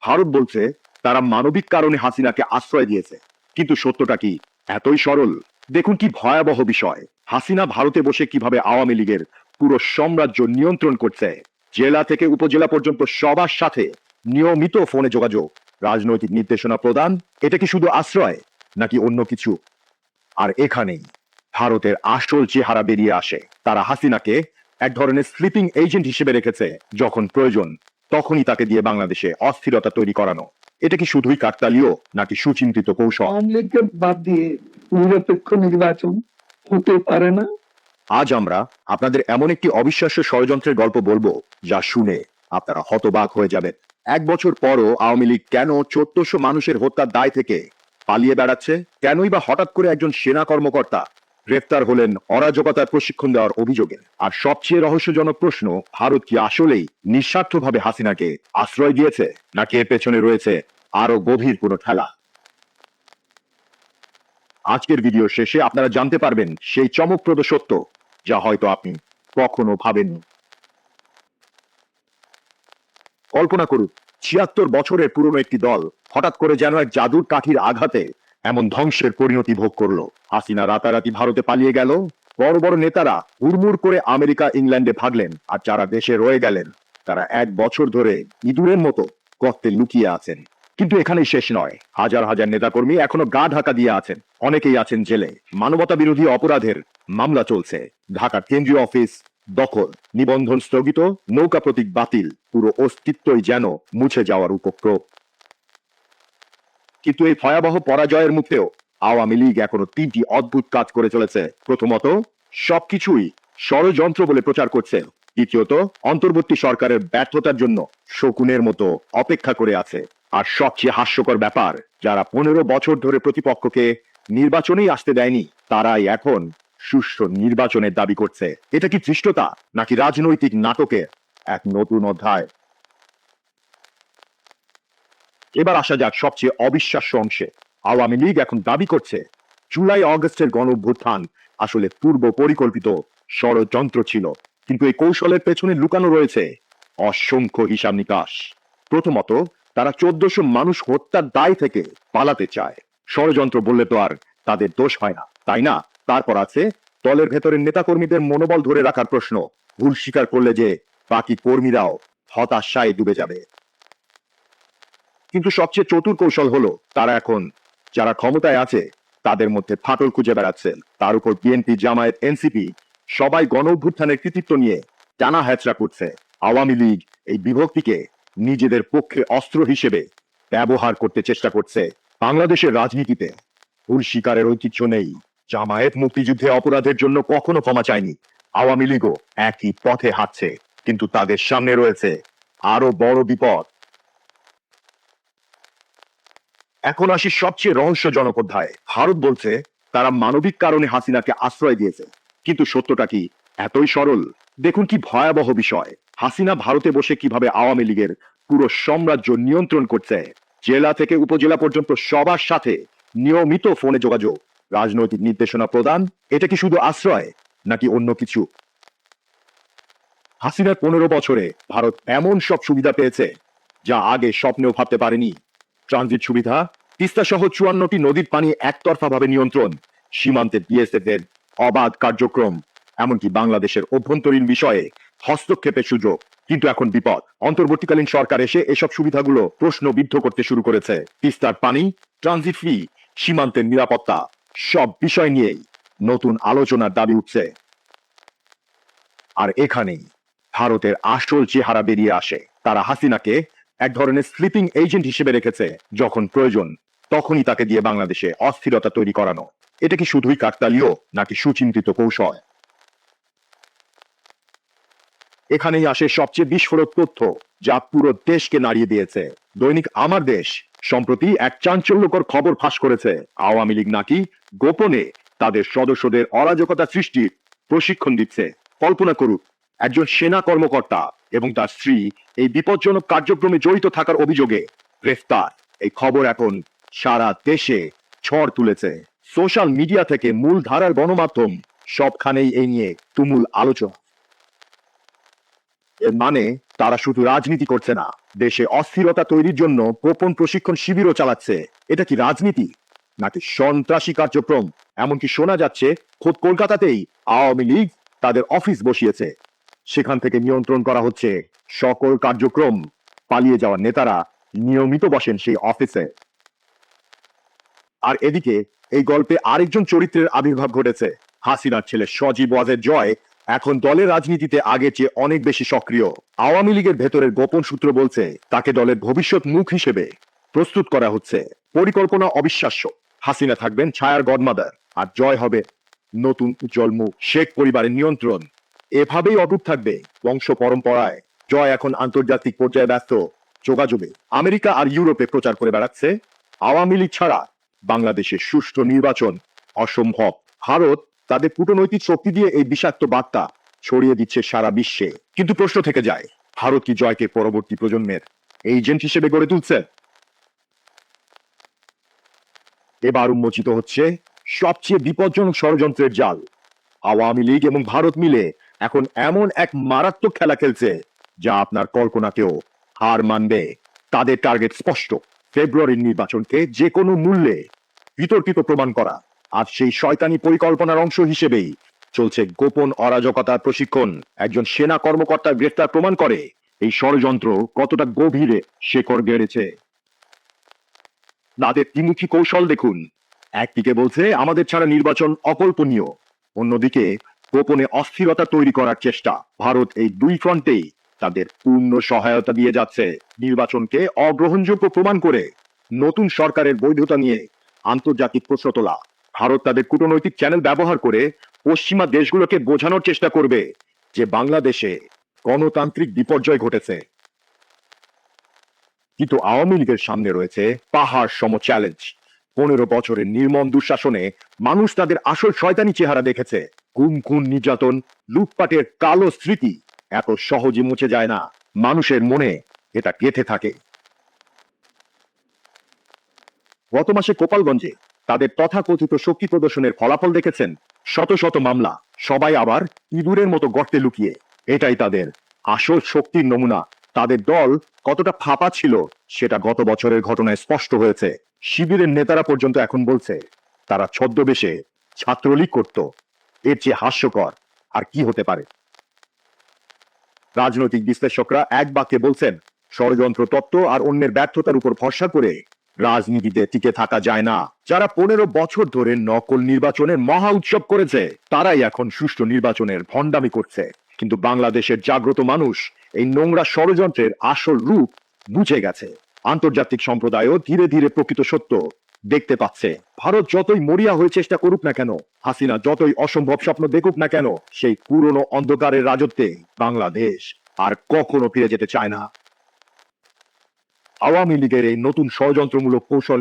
ভারত বলছে তারা মানবিক কারণে হাসিনাকে আশ্রয় দিয়েছে, কিন্তু সত্যটা কি এতই সরল? দেখুন কি ভয়াবহ বিষয়। হাসিনা ভারতে বসে কিভাবে আওয়ামী লীগের পুরো সাম্রাজ্য নিয়ন্ত্রণ করছে। জেলা থেকে উপজেলা পর্যন্ত সবার সাথে নিয়মিত ফোনে যোগাযোগ, রাজনৈতিক নির্দেশনা প্রদান। এটা কি শুধু আশ্রয় নাকি অন্য কিছু? আর এখানেই ভারতের আসল চেহারা বেরিয়ে আসে। তারা হাসিনাকে এক ধরনের স্লিপিং এজেন্ট হিসেবে রেখেছে। যখন প্রয়োজন তখনই তাকে দিয়ে বাংলাদেশে অস্থিরতা তৈরি করানো। এটা কি শুধুই কাকতালীয় নাকি সুচিন্তিত কৌশল? আওয়ামী লীগকে বাদ দিয়ে নিরপেক্ষ নির্বাচন হতে পারে না। আজ আমরা আপনাদের এমন একটি অবিশ্বাস্য ষড়যন্ত্রের গল্প বলবো যা শুনে আপনারা হতবাক হয়ে যাবেন। 1 বছর পরও আওয়ামী লীগ কেন 1400 মানুষের হত্যার দায় থেকে পালিয়ে বেড়াচ্ছে? কেনই বা হঠাৎ করে একজন সেনা কর্মকর্তা গ্রেফতার হলেন অরাজকতার প্রশিক্ষণ দেওয়ার অভিযোগে? আর সবচেয়ে রহস্যজনক প্রশ্ন, ভারত কি আসলেই নিঃস্বার্থভাবে হাসিনাকে আশ্রয় দিয়েছে, নাকি এর পেছনে রয়েছে আরো গভীর কোনো খেলা? আজকের ভিডিও শেষে আপনারা জানতে পারবেন সেই চমকপ্রদ সত্য যা হয়তো আপনি কখনো ভাবেননি। কল্পনা করুন, 76 বছরের পুরনো একটি দল হঠাৎ করে যেন এক জাদুর কাঠির আঘাতে এমন ধ্বংসের পরিণতি ভোগ করলো। হাসিনা রাতারাতি ভারতে পালিয়ে গেল, বড় বড় নেতারা হুড়মুড় করে আমেরিকা ইংল্যান্ডে ভাগলেন, আর যারা দেশে রয়ে গেলেন তারা 1 বছর ধরে ইঁদুরের মতো গর্তে লুকিয়ে আছেন। কিন্তু এখানেই শেষ নয়। হাজার হাজার নেতাকর্মী এখনো গা ঢাকা দিয়ে আছেন, অনেকেই আছেন জেলে। মানবতা বিরোধী অপরাধের মামলা চলছে। ঢাকার কেন্দ্রীয় অফিস দখল, নিবন্ধন স্থগিত, নৌকা প্রতীক বাতিল, পুরো অস্তিত্বই যেন মুছে যাওয়ার উপক্রম। কিন্তু এই ভয়াবহ পরাজয়ের মুখেও আওয়ামী লীগ এখনো 3টি অদ্ভুত কাজ করে চলেছে। প্রথমত, সবকিছুই ষড়যন্ত্র বলে প্রচার করছে। দ্বিতীয়ত, অন্তর্বর্তী সরকারের ব্যর্থতার জন্য শকুনের মতো অপেক্ষা করে আছে। আর সবচেয়ে হাস্যকর ব্যাপার, যারা 15 বছর ধরে প্রতিপক্ষকে নির্বাচনেই আসতে দেয়নি, তারাই এখন সুষ্ঠু নির্বাচনের দাবি করছে। এটা কি ধৃষ্টতা নাকি রাজনৈতিক নাটকের এক নতুন অধ্যায়? এবার আসা যাক সবচেয়ে অবিশ্বাস্য অংশে। আওয়ামী লীগ এখন দাবি করছে জুলাই অগস্টের গণঅভ্যুত্থান আসলে পূর্ব পরিকল্পিত ষড়যন্ত্র ছিল। কিন্তু এই কৌশলের পেছনে লুকানো রয়েছে অসংখ্য হিসাব নিকাশ। প্রথমত, তারা 1400 মানুষ হত্যার দায় থেকে পালাতে চায়। ষড়যন্ত্র বললে তো আর তাদের দোষ হয় না, তাই না? তারপর আছে দলের ভেতরের নেতাকর্মীদের মনোবল ধরে রাখার প্রশ্ন। ভুল স্বীকার করলে যে বাকি কর্মীরাও হতাশায় ডুবে যাবে। কিন্তু সবচেয়ে চতুর কৌশল হলো, তারা এখন যারা ক্ষমতায় আছে তাদের মধ্যে ফাটল খুঁজে বেড়াচ্ছে। তার উপর বিএনপি, জামায়াত, এনসিপি সবাই গণ অভ্যুত্থানের কৃতিত্ব নিয়ে টানা হ্যাচড়া করছে। আওয়ামী লীগ এই বিভক্তিকে নিজেদের পক্ষে অস্ত্র হিসেবে ব্যবহার করতে চেষ্টা করছে। বাংলাদেশের রাজনীতিতে ভুল স্বীকারের ঐতিহ্য নেই। জামায়াত মুক্তিযুদ্ধে অপরাধের জন্য কখনো ক্ষমা চায়নি। আওয়ামী লীগও একই পথে হাঁটছে, কিন্তু তাদের সামনে রয়েছে আরো বড় বিপদ। এখন আসি সবচেয়ে রহস্যজনক অধ্যায়। ভারত বলছে তারা মানবিক কারণে হাসিনাকে আশ্রয় দিয়েছে, কিন্তু সত্যটা কি এতই সরল? দেখুন কি ভয়াবহ বিষয়। হাসিনা ভারতে বসে কিভাবে আওয়ামী লীগের পুরো সাম্রাজ্য নিয়ন্ত্রণ করছে। জেলা থেকে উপজেলা পর্যন্ত সবার সাথে নিয়মিত ফোনে যোগাযোগ, রাজনৈতিক নির্দেশনা প্রদান। এটা কি শুধু আশ্রয় নাকি অন্য কিছু? হাসিনার 15 বছরে ভারত এমন সব সুবিধা পেয়েছে যা আগে স্বপ্নেও ভাবতে পারেনি। ট্রানজিট সুবিধা, তিস্তা সহ 54টি নদীর পানি একতরফা ভাবে নিয়ন্ত্রণ, সীমান্তে বিএসএফ এর অবাধ কার্যক্রম, এমনকি বাংলাদেশের অভ্যন্তরীণ বিষয়ে হস্তক্ষেপের সুযোগ। কিন্তু এখন বিপদ। অন্তর্বর্তীকালীন সরকার এসে এসব সুবিধাগুলো প্রশ্নবিদ্ধ করতে শুরু করেছে। তিস্তার পানি, ট্রানজিট ফি, সীমান্তের নিরাপত্তা, সব বিষয় নিয়েই নতুন আলোচনার দাবি উঠছে। আর এখানেই ভারতের আসল চেহারা বেরিয়ে আসে। তারা হাসিনাকে এক ধরনের স্লিপিং এজেন্ট হিসেবে রেখেছে। যখন প্রয়োজন তখনই তাকে দিয়ে বাংলাদেশে অস্থিরতা তৈরি করানো। এটা কি শুধুই কাকতালীয় নাকি সুচিন্তিত কৌশল? এখানেই আসে সবচেয়ে বিস্ফোরক তথ্য যা পুরো দেশকে নাড়িয়ে দিয়েছে। দৈনিক আমার দেশ সম্প্রতি এক চাঞ্চল্যকর খবর ফাঁস করেছে। আওয়ামী লীগ নাকি গোপনে তাদের সদস্যদের অরাজকতা সৃষ্টির প্রশিক্ষণ দিচ্ছে। কল্পনা করুন, একজন সেনা কর্মকর্তা এবং তার স্ত্রী এই বিপজ্জনক কার্যক্রমে জড়িত থাকার অভিযোগে গ্রেফতার। এই খবর এখন সারা দেশে ঝড় তুলেছে। সোশ্যাল মিডিয়া থেকে মূল ধারার গণমাধ্যম সবখানেই এই নিয়ে তুমুল আলোচনা। এর মানে তারা শুধু রাজনীতি করছে না, দেশে অস্থিরতা তৈরির জন্য গোপন প্রশিক্ষণ শিবিরও চালাচ্ছে। এটা কি রাজনীতি নাকি সন্ত্রাসী কার্যক্রম? এমনকি শোনা যাচ্ছে খোদ কলকাতাতেই আওয়ামী লীগ তাদের অফিস বসিয়েছে, সেখান থেকে নিয়ন্ত্রণ করা হচ্ছে সকল কার্যক্রম। পালিয়ে যাওয়া নেতারা নিয়মিত বসেন সেই অফিসে। আর এদিকে এই গল্পে আরেকজন চরিত্রের আবির্ভাব ঘটেছে। হাসিনার ছেলে সজীব ওয়াজেদ জয় এখন দলের রাজনীতিতে আগের চেয়ে অনেক বেশি সক্রিয়। আওয়ামী লীগের ভেতরের গোপন সূত্র বলছে তাকে দলের ভবিষ্যৎ মুখ হিসেবে প্রস্তুত করা হচ্ছে। পরিকল্পনা অবিশ্বাস্য। হাসিনা থাকবেন ছায়ার গডমাদার, আর জয় হবে নতুন উজ্জ্বল মুখ, শেখ পরিবারের নিয়ন্ত্রণ। এভাবেই অটুট থাকবে বংশ পরম্পরায়। জয় এখন আন্তর্জাতিক পর্যায়ে ব্যস্ত যোগাযোগে, আমেরিকা আর ইউরোপে প্রচার করে বেড়াচ্ছে আওয়ামী লীগ ছাড়া বাংলাদেশে সুষ্ঠু নির্বাচন অসম্ভব। ভারত তাদের কূটনৈতিক শক্তি দিয়ে এই বিষাক্ত বার্তা ছড়িয়ে দিচ্ছে সারা বিশ্বে। কিন্তু প্রশ্ন থেকে যায়, ভারত কি জয়কে পরবর্তী প্রজন্মের এজেন্ট হিসেবে গড়ে তুলছে? এবার উন্মোচিত হচ্ছে সবচেয়ে বিপজ্জনক ষড়যন্ত্রের জাল। আওয়ামী লীগ এবং ভারত মিলে এখন এমন এক মারাত্মক খেলা খেলছে যা আপনার কল্পনাকেও হার মানবে। তাদের টার্গেট স্পষ্ট, ফেব্রুয়ারির নির্বাচনকে যে কোনো মূল্যে বিতর্কিত প্রমাণ করা। আর সেই শয়তানি পরিকল্পনার অংশ হিসেবেই চলছে গোপন অরাজকতার প্রশিক্ষণ। একজন সেনা কর্মকর্তার গ্রেফতার প্রমাণ করে এই ষড়যন্ত্র কতটা গভীরে শেকড় গেড়েছে। তাদের ত্রিমুখী কৌশল দেখুন। একদিকে বলছে আমাদের ছাড়া নির্বাচন অকল্পনীয়, অন্যদিকে গোপনে অস্থিরতা তৈরি করার চেষ্টা। ভারত এই দুই ফ্রন্টেই তাদের পূর্ণ সহায়তা দিয়ে যাচ্ছে। নির্বাচনকে অগ্রহণযোগ্য প্রমাণ করে নতুন সরকারের বৈধতা নিয়ে আন্তর্জাতিক প্রশ্ন তোলা। ভারত তাদের কূটনৈতিক চ্যানেল ব্যবহার করে পশ্চিমা দেশগুলোকে বোঝানোর চেষ্টা করবে যে বাংলাদেশে গণতান্ত্রিক বিপর্যয় ঘটেছে। কিন্তু আওয়ামী লীগের সামনে রয়েছে পাহাড় সম চ্যালেঞ্জ। 15 বছরের নির্মম দুঃশাসনে মানুষ তাদের আসল শয়তানি চেহারা দেখেছে। গুম খুন নির্যাতন লুটপাটের কালো স্মৃতি এত সহজে মুছে যায় না, মানুষের মনে এটা গেঁথে থাকে। গত মাসে গোপালগঞ্জে তাদের তথাকথিত শক্তি প্রদর্শনের ফলাফল দেখেছেন। শত শত মামলা, সবাই আবার ইঁদুরের মতো গর্তে লুকিয়ে। এটাই তাদের আসল শক্তির নমুনা। তাদের দল কতটা ফাঁপা ছিল সেটা গত বছরের ঘটনায় স্পষ্ট হয়েছে। শিবিরের নেতারা পর্যন্ত এখন বলছে তারা ছদ্মবেশে ছাত্রলীগ করত। এর চেয়ে হাস্যকর আর কি হতে পারে? রাজনৈতিক বিশ্লেষকরা এক বাক্যে বলছেন, ষড়যন্ত্র তত্ত্ব আর অন্যের ব্যর্থতার উপর ভরসা করে রাজনীতিতে টিকে থাকা যায় না। যারা 15 বছর ধরে নকল নির্বাচনের মহা উৎসব করেছে তারাই এখন সুষ্ঠু নির্বাচনের ভণ্ডামি করছে। কিন্তু বাংলাদেশের জাগ্রত মানুষ এই নোংরা ষড়যন্ত্রের আসল রূপ বুঝে গেছে। আন্তর্জাতিক সম্প্রদায়ও ধীরে ধীরে প্রকৃত সত্য দেখতে পাচ্ছে। ভারত যতই মরিয়া হয়ে চেষ্টা করুক না কেন, হাসিনা যতই অসম্ভব স্বপ্ন দেখুক না কেন, সেই পুরনো অন্ধকারের রাজত্বে বাংলাদেশ আর কখনো ফিরে যেতে চায় না। আওয়ামী লীগের এই নতুন ষড়যন্ত্রমূলক কৌশল